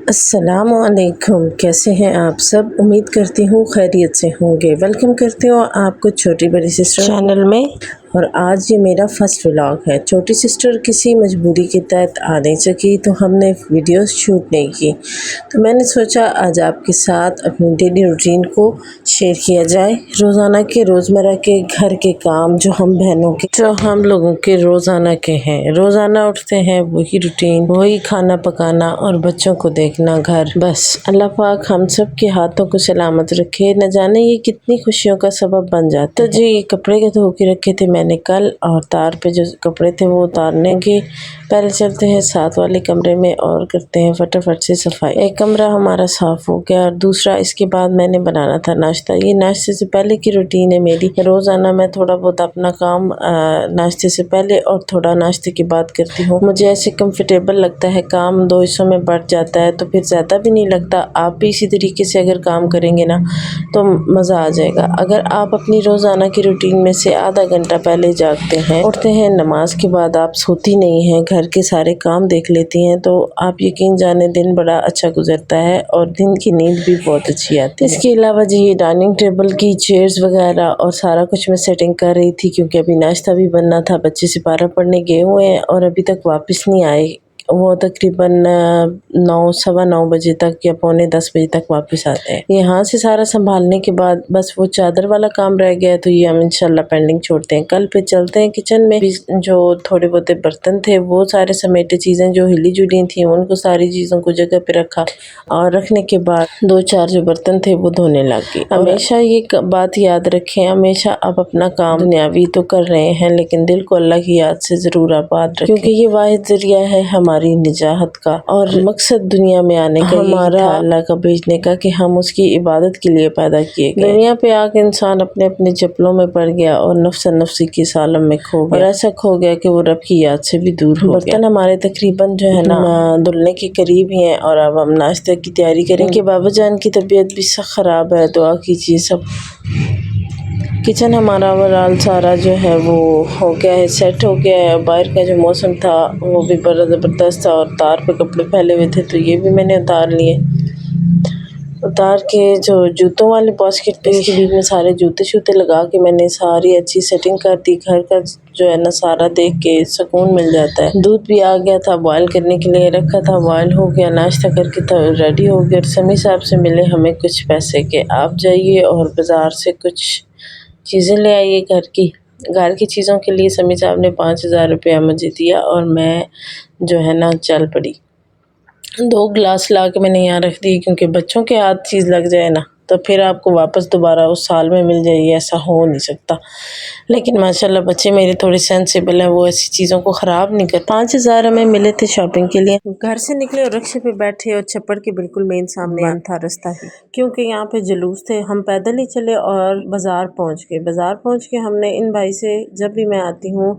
अस्सलामुअलैकुम, कैसे हैं आप सब। उम्मीद करती हूँ खैरियत से होंगे। वेलकम करती हूँ आपको छोटी बड़ी सिस्टर चैनल में। और आज ये मेरा फर्स्ट व्लॉग है। छोटी सिस्टर किसी मजबूरी के तहत आ नहीं सकी तो हमने वीडियोस शूट नहीं की, तो मैंने सोचा आज आपके साथ अपनी डेली रूटीन को शेयर किया जाए। रोज़ाना के रोज़मर्रा के घर के काम जो हम बहनों के, जो हम लोगों के रोज़ाना के हैं। रोज़ाना उठते हैं वही रूटीन, वही खाना पकाना और बच्चों को देखना, घर। बस अल्लाह पाक हम सब के हाथों को सलामत रखे। न जाने ये कितनी खुशियों का सबब बन जाता है। तो जी, ये कपड़े के धो के रखे थे मैंने कल, और तार पे जो कपड़े थे वो उतारने के पहले चलते हैं साथ वाले कमरे में और करते हैं फटाफट से सफाई। एक कमरा हमारा साफ हो गया और दूसरा इसके बाद मैंने बनाना था नाश्ता। ये नाश्ते से पहले की रूटीन है मेरी। रोज़ाना मैं थोड़ा बहुत अपना काम नाश्ते से पहले और थोड़ा नाश्ते के बाद करती हूँ। मुझे ऐसे कंफर्टेबल लगता है, काम दो हिस्सों में बढ़ जाता है तो फिर ज़्यादा भी नहीं लगता। आप भी इसी तरीके से अगर काम करेंगे ना तो मज़ा आ जाएगा। अगर आप अपनी रोज़ाना की रूटीन में से आधा घंटा पहले जागते हैं, उठते हैं, नमाज के बाद आप सोती नहीं हैं, घर के सारे काम देख लेती हैं, तो आप यकीन जाने दिन बड़ा अच्छा गुजरता है और दिन की नींद भी बहुत अच्छी आती है। इसके अलावा जी, ये डाइनिंग टेबल की चेयर्स वगैरह और सारा कुछ मैं सेटिंग कर रही थी क्योंकि अभी नाश्ता भी बनना था। बच्चे सिपारा पढ़ने गए हुए हैं और अभी तक वापस नहीं आए। वो तकरीबन 9 सवा 9 बजे तक या पौने 10 बजे तक वापस आते हैं। यहाँ से सारा संभालने के बाद बस वो चादर वाला काम रह गया, तो ये हम इंशाल्लाह पेंडिंग छोड़ते हैं। कल पे चलते हैं किचन में। जो थोड़े बहुत बर्तन थे वो सारे समेटे, चीज़ें जो हिली जुली थी उनको सारी चीज़ों को जगह पे रखा और रखने के बाद 2-4 जो बर्तन थे वो धोने लग गई। हमेशा ये बात याद रखें, हमेशा आप अपना काम दुनियावी तो कर रहे हैं लेकिन दिल को अल्लाह की याद से ज़रूर आबाद रखें, क्योंकि ये वाहिद ज़रिया है हमारी निजाहत का और मकसद दुनिया में आने का, हमारा अल्लाह का भेजने का, कि हम उसकी इबादत के लिए पैदा किए गए। दुनिया पे आके इंसान अपने अपने चप्पलों में पड़ गया और नफ्स नफ्सी की सालम में खो गया, और ऐसा खो गया कि वो रब की याद से भी दूर हो गया। बर्तन हमारे तकरीबन जो है ना धुलने के करीब ही हैं और अब हम नाश्ते की तैयारी करेंगे। बाबा जान की तबीयत भी सख्त ख़राब है, दुआ कीजिए सब। किचन हमारा ओवरऑल सारा जो है वो हो गया है, सेट हो गया है। बाहर का जो मौसम था वो भी बड़ा ज़बरदस्त था और तार पे कपड़े फैले हुए थे तो ये भी मैंने उतार लिए। उतार के जो जूतों वाले बास्केट पे इसके बीच में सारे जूते शूते लगा के मैंने सारी अच्छी सेटिंग कर दी। घर का जो है ना सारा देख के सुकून मिल जाता है। दूध भी आ गया था, बॉयल करने के लिए रखा था, बॉयल हो गया। नाश्ता करके तो रेडी हो गया। समी साहब से मिले हमें कुछ पैसे के, आप जाइए और बाज़ार से कुछ चीज़ें ले आइए घर की चीज़ों के लिए। समी साहब ने 5,000 रुपया मुझे दिया और मैं जो है ना चल पड़ी। 2 गिलास ला के मैंने यहाँ रख दी क्योंकि बच्चों के हाथ चीज़ लग जाए ना तो फिर आपको वापस दोबारा उस साल में मिल जाएगी, ऐसा हो नहीं सकता। लेकिन माशाल्लाह बच्चे मेरे थोड़े सेंसिबल हैं, वो ऐसी चीज़ों को ख़राब नहीं करते। 5,000 हमें मिले थे शॉपिंग के लिए। घर से निकले और रिक्शे पे बैठे और छप्पड़ के बिल्कुल मेन सामने बंद था रास्ता ही, क्योंकि यहाँ पे जुलूस थे। हम पैदल ही चले और बाज़ार पहुँच गए। बाज़ार पहुँच के हमने इन भाई से, जब भी मैं आती हूँ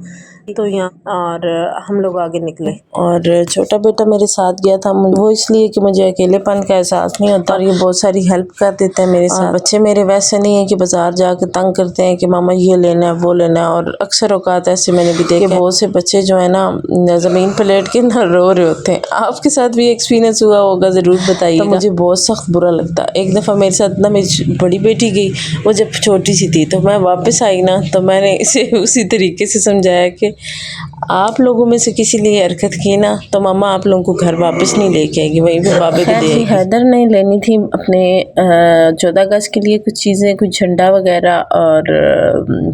तो यहाँ, और हम लोग आगे निकले और छोटा बेटा मेरे साथ गया था। वो इसलिए कि मुझे अकेलेपन का एहसास नहीं होता और ये बहुत सारी हेल्प कर देता है मेरे साथ। बच्चे मेरे वैसे नहीं है कि बाजार जाकर तंग करते हैं कि मामा ये लेना है वो लेना है, और अक्सर औकात ऐसे मैंने भी देखे बहुत से बच्चे जो है ना ज़मीन पर लेट के ना रो रहे होते हैं। आपके साथ भी एक्सपीरियंस हुआ होगा, ज़रूर बताइए। तो मुझे बहुत सख्त बुरा लगता। एक दफ़ा मेरे साथ ना मेरी बड़ी बेटी गई, वो जब छोटी सी थी, तो मैं वापस आई ना तो मैंने इसे उसी तरीके से समझाया कि आप लोगों में से किसी ने हरकत की ना तो मामा आप लोगों को घर वापस नहीं लेके आएगी, वहीं पे बाबे को दे आएगी। हैदर नहीं लेनी थी अपने 14 अगस्त के लिए कुछ चीज़ें, कुछ झंडा वगैरह और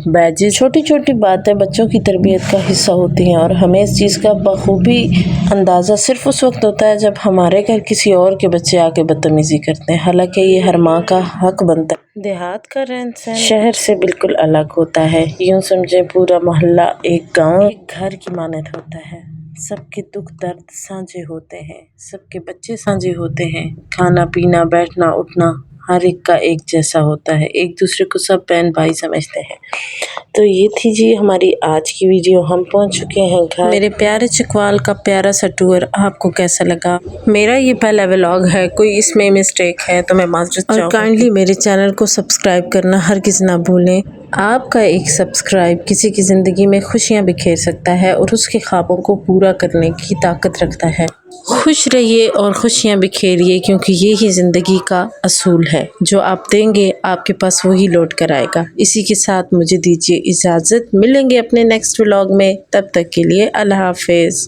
बैजेस। छोटी छोटी बातें बच्चों की तरबियत का हिस्सा होती हैं और हमें इस चीज़ का बखूबी अंदाज़ा सिर्फ उस वक्त होता है जब हमारे घर किसी और के बच्चे आके बदतमीज़ी करते हैं। हालांकि ये हर माँ का हक बनता है। देहात का रहन-सहन शहर से बिल्कुल अलग होता है। यूँ समझे पूरा मोहल्ला एक गांव, एक घर की मानद होता है। सबके दुख दर्द साझे होते हैं, सबके बच्चे साझे होते हैं। खाना पीना बैठना उठना हर एक का एक जैसा होता है। एक दूसरे को सब बहन भाई समझते हैं। तो ये थी जी हमारी आज की वीडियो। हम पहुंच चुके हैं घर। मेरे प्यारे चकवाल का प्यारा सा टूर आपको कैसा लगा? मेरा ये पहला व्लॉग है, कोई इसमें मिस्टेक है तो मैं माजरत चाहूँगी। और काइंडली मेरे चैनल को सब्सक्राइब करना हरगिज़ ना भूलें। आपका एक सब्सक्राइब किसी की ज़िंदगी में खुशियाँ बिखेर सकता है और उसके ख्वाबों को पूरा करने की ताकत रखता है। खुश रहिए और खुशियाँ बिखेरिए, क्योंकि ये ही ज़िंदगी का असूल है। जो आप देंगे आपके पास वही लौट कर आएगा। इसी के साथ मुझे दीजिए इजाज़त। मिलेंगे अपने नेक्स्ट व्लॉग में, तब तक के लिए अल्लाह हाफ़िज़।